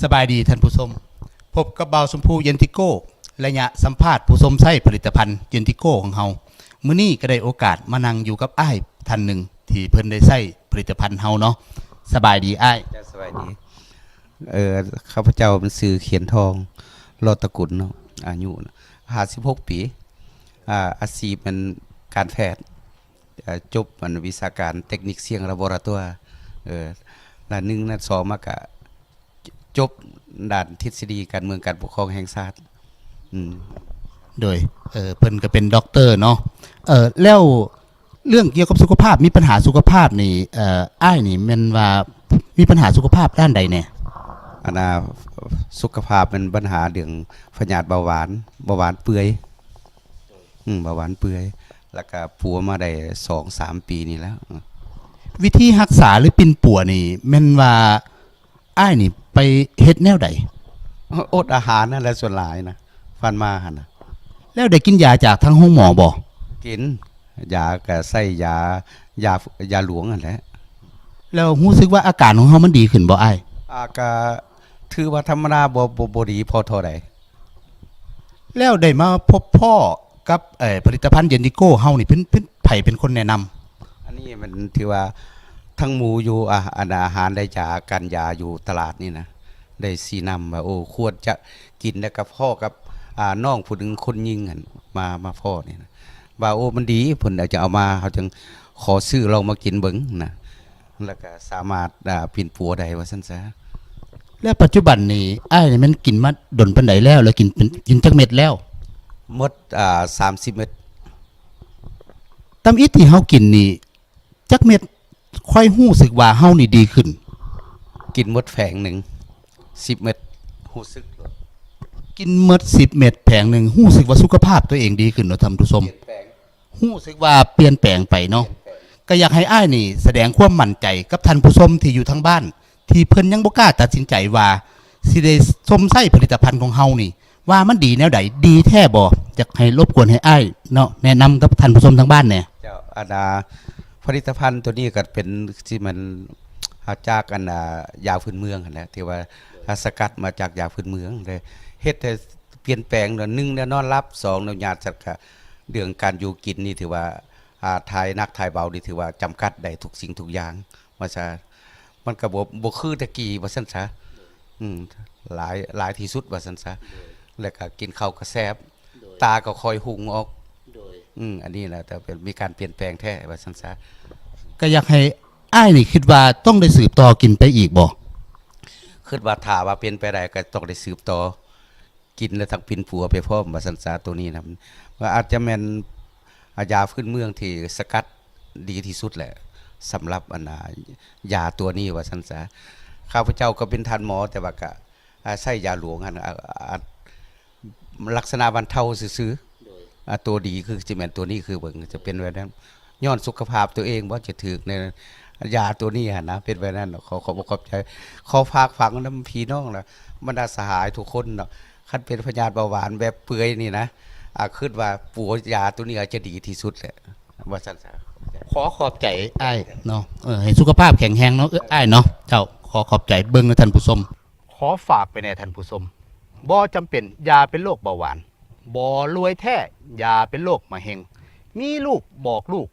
สบายดีท่านผู้ชมพบกับเบาชมพูเย็นติโก้และยะสัมภาษณ์ผู้ชมใช้ผลิตภัณฑ์เย็นติโก้ของเฮามื้อนี้ก็ได้โอกาสมานั่งอยู่กับอ้ายท่านหนึ่งที่เพิ่นได้ใช้ผลิตภัณฑ์เฮาเนาะสบายดีอ้ายจ้าสบายดีข้าพเจ้าเป็นสื่อเขียนทองรอดตะกุลเนาะอายุ56 ปีอาชีพมันการแพทย์จบมันวิชาการเทคนิคเสียงลาบอราตัวและหนึ่งและสองมากะจบด้านทฤษฎีการเมืองการปกครองแห่งชาติโดยเพิ่นก็เป็นด็อกเตอร์เนาะแล้วเรื่องเกี่ยวกับสุขภาพมีปัญหาสุขภาพนี่อ้ายนี่แม่นว่ามีปัญหาสุขภาพด้านใดแน่สุขภาพเป็นปัญหาเรื่องพยาธิเบาหวานเปื่อยเบาหวานเปื่อยแล้วก็ปัวมาได้ 2-3 ปีนี่แล้ววิธีรักษาหรือปิ่นปัวนี่แม่นว่าอ้ายนี่ไปเฮ็ดแนวใดอดอาหารนั่นแหละส่วนหลายนะฟันมาหั่นน่ะแล้วได้กินยาจากทางห้องหมอบ่กินยาก็ใส่ยาหลวงนั่นแหละแล้วรู้สึกว่าอาการของเฮามันดีขึ้นบ่อ้ายก็ถือว่าธรรมดาบ่ดีพอเท่าใดแล้วได้มาพบพ่อกับผลิตภัณฑ์เย็นติโก้เฮานี่เพิ่นไผเป็นคนแนะนำอันนี้มันถือว่าทั้งหมู่อยู่อาหารได้จากกันยาอยู่ตลาดนี่นะได้สีนำว่าโอ้ควรจะกินแล้วกับพ่อกับน้องผู้นึงคนยิงหั่นมาพ่อนี่นะว่าโอ้มันดีเพิ่นอาจจะเอามาเขาจึงขอซื้อลองมากินเบิ่งนะแล้วก็สามารถปิ่นปัวได้ว่าซั่นซะแล้วปัจจุบันนี้อ้ายนี่มันกินมาดนปานใดแล้วกินจักเม็ดแล้วหมด30 เม็ดตามอิที่เฮากินนี่จักเม็ดค่อยรู้สึกว่าเฮานี่ดีขึ้นกินหมดแผงนึง10 เม็ดรู้สึกกินหมด10 เม็ดแผงนึงรู้สึกว่าสุขภาพตัวเองดีขึ้นเนาะท่านผู้ชมรู้สึกว่าเปลี่ยนแปลงไปเนาะก็อยากให้อ้ายนี่แสดงความมั่นใจกับท่านผู้ชมที่อยู่ทางบ้านที่เพิ่นยังบ่กล้าตัดสินใจว่าสิได้ชมไส้ผลิตภัณฑ์ของเฮานี่ว่ามันดีแนวใดดีแท้บ่อยากให้รบกวนให้อ้ายเนาะแนะนำกับท่านผู้ชมทางบ้านแหน่เจ้าผลิตภัณฑ์ตัวนี้ก็เป็นที่มันจากยาพื้นเมืองนั่นแหละที่ว่าสกัดมาจากยาพื้นเมืองเลยเฮ็ดให้เปลี่ยนแปลง1เนี่ยนอนรับ2เนี่ยญาติจักเรื่องการอยู่กินนี่ถือว่าถ่ายนักถ่ายเบานี่ถือว่าจำกัดได้ทุกสิ่งทุกอย่างว่าซะมันก็บ่คือตะกี้ว่าซั่นซะหลายที่สุดว่าซั่นซะแล้วก็กินข้าวก็แซ่บตาก็คอยหุงออกอันนี้แหละแต่เป็นมีการเปลี่ยนแปลงแท้ว่าซั่นซะก็อยากให้อ้ายนี่คิดว่าต้องได้สืบต่อกินไปอีกบ่คิดว่าถ้าว่าเป็นไปได้ก็ต้องได้สืบต่อกินแล้วทั้งปิ่นปัวไปพร้อมว่าซั่นซะตัวนี้นะว่าอาจจะแม่นยาพื้นเมืองที่สกัดดีที่สุดแหละสำหรับยาตัวนี้ว่าซั่นซะข้าพเจ้าก็เป็นท่านหมอแต่ว่าก็ใช้ยาหลวงลักษณะบรรเทาซื่อๆตัวดีคือสิแม่นตัวนี้คือเบิ่งจะเป็นแบบนั้นย้อนสุขภาพตัวเองบ่จะถึกในยาตัวนี้นะเป็นแบบนั้นขอขอบใจขอฝากฝังนำพี่น้องล่ะบรรดาสหายทุกคนเนาะคันเป็นพยาธิเบาหวานแบบเปื่อยนี่นะคิดว่าปัวยาตัวนี้อาจจะดีที่สุดแหละว่าซั่นซะขอขอบใจอ้ายเนาะให้สุขภาพแข็งแรงเนาะอ้ายเนาะเจ้าขอขอบใจเบิ่งนะท่านผู้ชมขอฝากไปในท่านผู้ชมบ่จำเป็นอย่าเป็นโรคเบาหวานบ่รวยแท้อย่าเป็นโรคมะเร็งมีลูกบอกลูก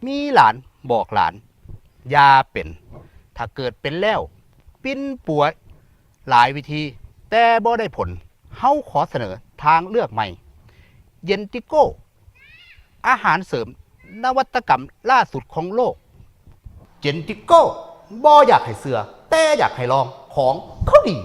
มีหลานบอกหลานอย่าเป็นถ้าเกิดเป็นแล้วปิ้นป่วยหลายวิธีแต่บ่ได้ผลเฮาขอเสนอทางเลือกใหม่เย็นติโก้อาหารเสริมนวัตกรรมล่าสุดของโลกเย็นติโก้บ่อยากให้เสือแต่อยากให้ลองของเขาดี